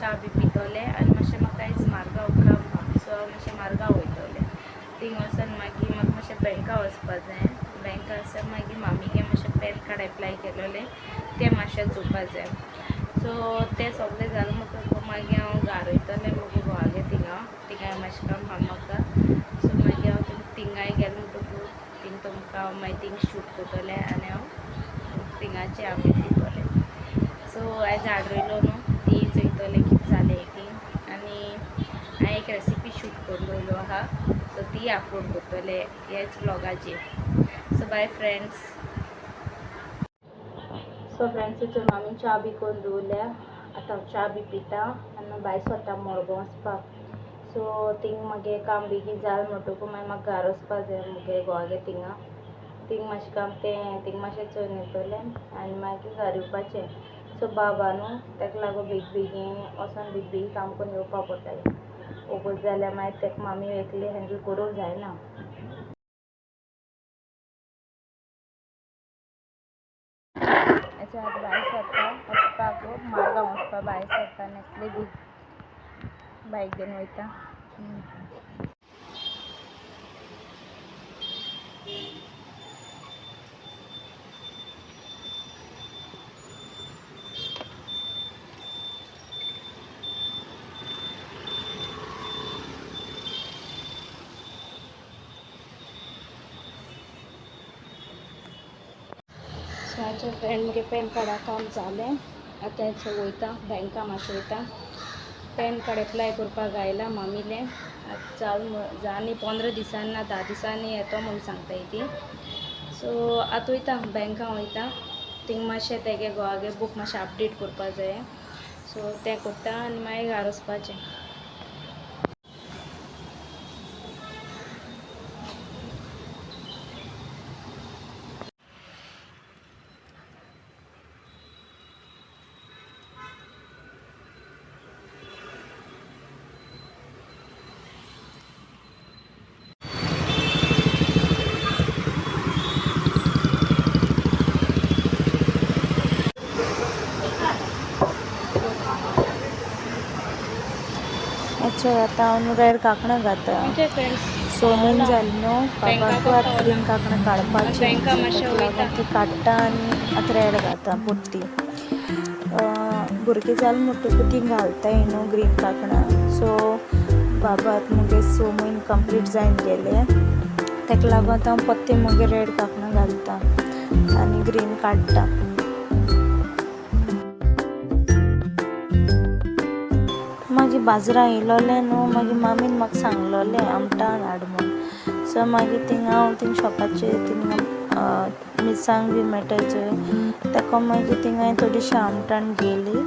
च्या बी पितोले आनी मातशें म्हाका आयज मार्गांव काम सो मातशें मार्गांव वयतलें थिंग वचून मागीर म्हाका मातशें बँका वचपा जाय बँका वचून मागीर मामीगे मातशें पॅन कार्ड एप्लाय केलेलें तें मातशें चोवपा जाय सो तें सगळें जालें म्हणटकूच मागीर हांव घरा वयतलें मुगे घोवागे थिंगां मातशें काम आहा म्हाका सो मागीर हांव थिंगाय गेलें म्हणटकूच थिंग तुमकां हांव थिंग शूट करतलें आनी हांव थिंगाचें आमी दितलें सो आयज हाड रोयलो न्हू ती चोयतलें कितें जालें ती आनी हांवें एक रेसिपी शूट करून दवरलो आहा सो ती अपलोड करतलें ह्याच ब्लॉगाचेर so bye friends so friends आमी च्या बी करून दवरल्या आतां हांव च्या बी पिता आनी भायर सरता मडगांव वचपाक सो थिंग मागे काम बेगीन जालें म्हणटकूच मागीर म्हाका घरा वचपा जाय मुगे घोवागे थिंग मातशें काम तें थिंग मातशें चोयन येतलें आनी मागीर घरा येवपाचें सो बाबा न्हू तेका लागून बेगीन वचोन बेगीन काम करून येवपा पडटालें वोगोत जाल्यार मागीर तेका मामी एकली हँडल करूंक जायना आतां भायर सरता वचपाक मार्गांव वचपा भायर सरता नेसले बी बायक घेवन वयता माझे फ्रेंड मुगे पॅन कार्डा काम जालें आतां हेचो वयता बँका मातशें वयता पॅन कार्ड एप्लाय करपाक आयला मामीलें आतां आनी 15 दिसांनी ना 10 दिसांनी येतो म्हूण सांगताय ती सो आतां वयता बँका वयता थिंग मातशें तेगे घोवागे बूक मातशें अपडेट करपा जाय सो तें करता आनी मागीर घरा वचपाचें अच्छा आतां हांव न्हू रेड कांकणां घाता सोनून जालें न्हू बाबाकू आतां ग्रीन कांकणां काडपाचीं ताका लागून ती काडटा आनी आतां रेड घाता पुर्ती भुरगीं जालें म्हणटकूच ती घालताय न्हू ग्रीन कांकणां सो बाबा आतां मुगे 6 म्हयने कंप्लीट जायन गेले ताका लागून आतां हांव परती मुगे रेड कांकणां घालता आनी ग्रीन काडटा मागीर बाजारां येयलोलें न्हू मागीर मामीन म्हाका सांगलोलें आमटाण हाड म्हूण सो मागीर थिंग हांव थिंग शॉपाचेर थिंग मिरसांग बी मेळटाय चोय ताका मागीर थिंग हांवें थोडीशीं आमटाण घेयली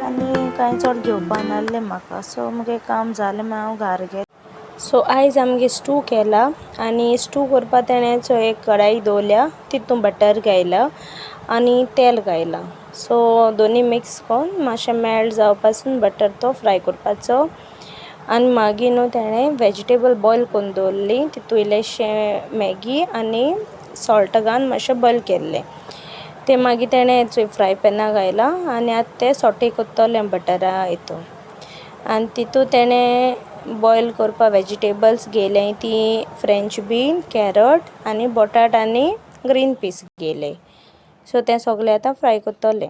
आनी कांय चड घेवपा नासलें म्हाका सो मुगे काम जालें मागीर हांव घरा गेलें सो आयज आमगे स्टू केला आनी स्टू करपा तेणें चो एक कढाई दवरल्या तितून बटर घायला आनी तेल घायला सो दोनी मिक्स करून मातशें मेल्ट जावपा पासून बटर तो फ्राय करपाचो आनी मागीर न्हू तेणें वेजिटेबल बॉयल करून दवरली तितून इल्लेशें मॅगी आनी सॉल्ट घालून मातशें बॉयल केल्लें तें मागीर तेणें चोय फ्राय पॅना घायला आनी आतां तें सॉटे करतलें बटरा हितून आनी तितून तेणें बॉयल करपा वेजिटेबल्स घेयले ती फ्रेंच बीन कॅरट आनी बटाट आनी ग्रीन पीस घेयले सो तें सगळें आतां फ्राय करतलें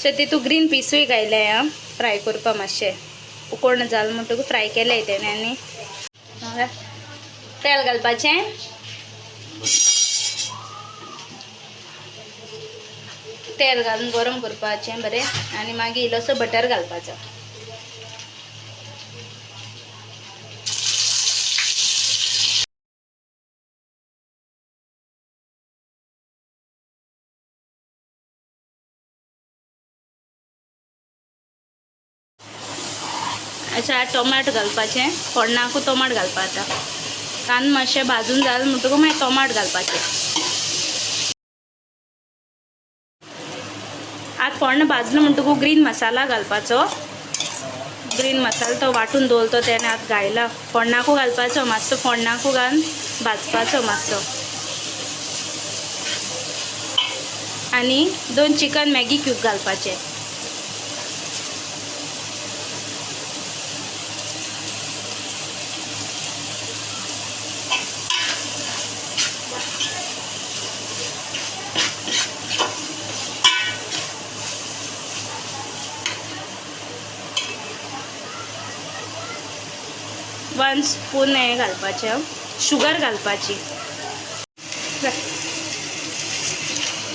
सो तितून ग्रीन पीसूय घायले हांव फ्राय करपा मातशें उकोण जालें म्हणटकूच फ्राय केलें तेणें आनी तेल घालपाचें तेल घालून गरम करपाचें बरें आनी मागीर इल्लोसो बटर घालपाचो अच्छा टोमाट घालपाचें फोडणाकू टोमाट घालपा आतां कांदे मातशें भाजून जालें म्हणटकूच मागीर टोमाट घालपाचें आतां फोण्ण भाजलो म्हणटकूच ग्रीन मसाला घालपाचो ग्रीन मसाला तो वाटून दवरतो त्याने आतां घायला. फोण्णाकू घालपाचो मातसो, फोण्णाकू घालून भाजपाचो मातसो. आनी 2 चिकन मॅगी क्यूब घालपाचे. वन स्पून हे घालपाचें शुगर घालपाची.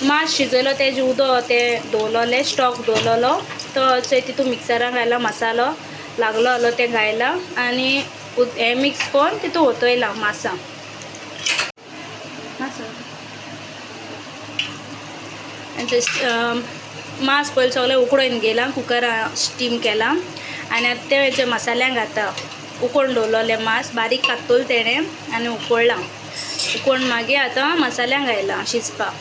मास शिजयलो तेजे उदो ते दवरलोले स्टॉक दवरलो तो तितून मिक्सरान घायला. मसालो लागलो आलो ते घायला आनी हे मिक्स करून तितून ओतयला मासा. मास पयलीं सगळें उकडून गेला, कुकरान स्टीम केला आनी आतां ते हेजे मसाल्यान घाता. उकोळून दवरलोले मास बारीक कांतलो तेणें आनी उकोळ्ळा. उकोळून मागीर आतां मसाल्यान घायला शिजपाक.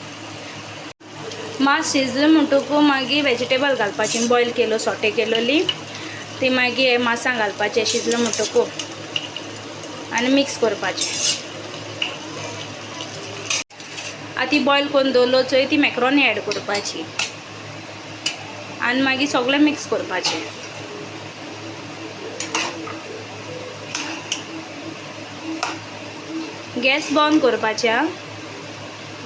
मास शिजलें म्हणटकूच मागीर वेजिटेबल घालपाची. बॉयल केलो सॉटे केलोली ती मागीर हे मासां घालपाचें शिजलें म्हणटकूच आनी मिक्स करपाचें. आतां ती बॉयल करून दवरलो चोय ती मॅक्रोनी ॲड करपाची आनी मागीर सगळें मिक्स करपाचें. गॅस बंद करपाचें.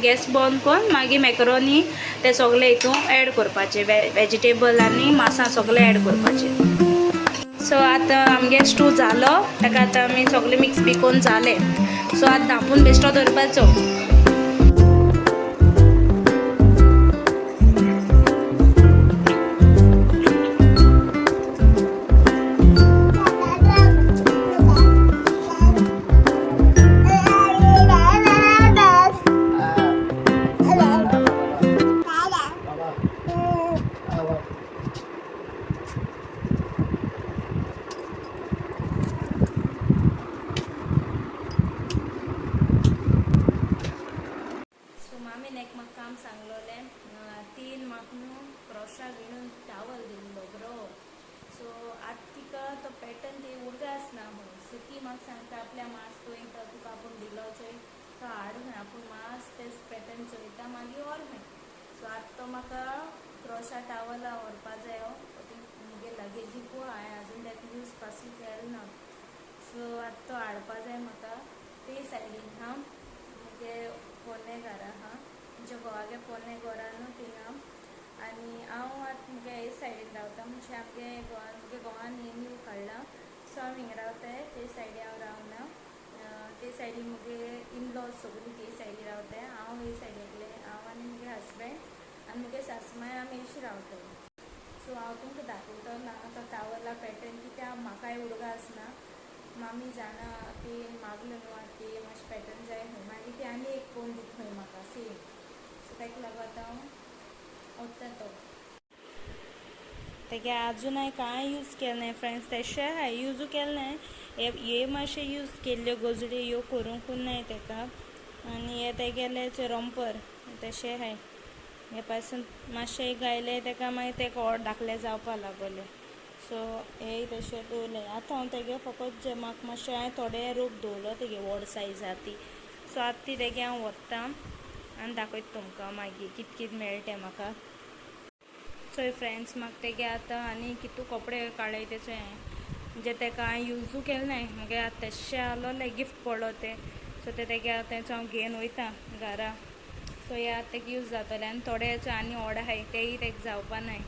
गॅस बंद करून मागीर मॅक्रोनी ते सगळे हितून ॲड करपाचे. वेजिटेबल आनी मासां सगळें ॲड करपाचें. सो आतां आमगे स्टू जालो ताका आतां आमी सगळें मिक्स बी करून जालें. सो आतां धांपून बेश्टो दवरपाचो. एक म्हाका काम सांगलोलें 3 म्हाका न्हू क्रोशा विणून टावल दिल्लो बरो. सो आतां तिका तो पॅटर्न ती उडगा आसना म्हणून. सो ती म्हाका सांगता आपल्या मास पळयता तुका आपूण दिलो चोय तो हाड खंय आपूण मास तेच पॅटर्न चोयता मागीर व्हर खंय. सो आतां तो म्हाका क्रोशा टावला व्हरपा जायो. मुगे लगेजी पळय हांवें आजून ताका यूज पासून केलो ना. सो आतां तो हाडपा जाय म्हाका ते सायडीन हा मुगे पोन्ने घरा हा म्हणजे घोवागे पोन्ने घरा न्हू थिंगा. आनी हांव आतां मुगे हे सायडीन रावता म्हणजे मुगे घोवान न्यू काडला. सो हांव हिंगा रावताय ते सायडी हांव रावना. ते सायडीन मुगे इनलॉज सगळीं ते सायडी रावताय. हांव हे सायडींतले हांव आनी मुगे हजबंड आनी मुगे सासूमाय आमी अशी रावताय. सो हांव तुमकां दाखयतो ना तो टावला पॅटर्न कित्याक म्हाकाय उडगा आसना. मामी जाणा ती मागलो न्हू ती मातशें पॅटर्न जाय खंय मागीर ती आनी एक पोवन दिता खंय म्हाका सेम. सो ताका लागून आतां हांव वता तो. तेगे आजून हांवें कांय यूज केलें नाय फ्रेंड्स. तेशें हांवें यूजू केलें नाय. हे मातशें यूज केल्ल्यो गजड्यो ह्यो करूंकूच नाय ताका. आनी हे तेगेले रोंपर तशें हाय. हे पासून मातशें घायलें ताका मागीर तेका व्हड धाकलें जावपा लागलें. सो हे तशें दवरलें. आतां हांव तेगे फकत जे म्हाका मातशें हांवें थोडे रोप दवरलो तेगे व्हड सायजा ती. सो आतां ती तेगे हांव व्हरतां आनी दाखयता तुमकां मागीर कित कित मेळटा म्हाका. चोय फ्रेंड्स म्हाका तेगे आतां आनी कितू कपडे काडले ते चोय म्हणजे ताका हांवें यूजू केलें नाय. मुगे आतां तेशें आहलोलें गिफ्ट पडलो तें. सो ते तेगे आतां हांव घेवन वयतां घरा. सो हे आतां तेका यूज जातलें आनी थोडे आनी व्हड आहाय तेय तेका जावपा नाय.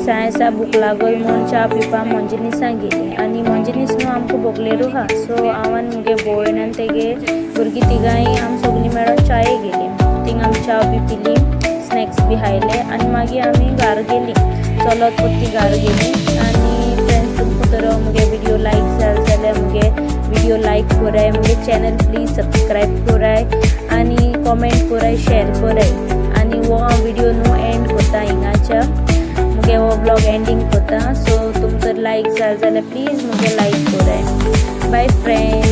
सायसा भूक लागल म्हूण च्या पिवपा मंजिनीसां गेली आनी मंजिनीस न्हू आमकां बोगलेरू हा. सो हांव आनी मुगे भयण आनी तेगे भुरगीं तिगांय आमी सगळीं मेळोन च्यायेक गेली. थिंगा आमी च्या बी पिली, स्नॅक्स बी खायले आनी मागीर आमी घार गेली. चलत पत्ती घार गेली. आनी फ्रेंड्स तुमकां तर मुगे व्हिडिओ लायक जाल जाल्यार मुगे व्हिडिओ लायक कोराय. मुगे चॅनल प्लीज सबस्क्रायब कोराय आनी कॉमेंट कोराय, शेअर कोराय. आनी हो हांव व्हिडिओ न्हू एंड कोता हिंगाच्या. मुगे हो ब्लॉग एंडींग कोता. सो तुमकां लायक जाल जाल्यार प्लीज मुगे लायक कोराय. Bye friends.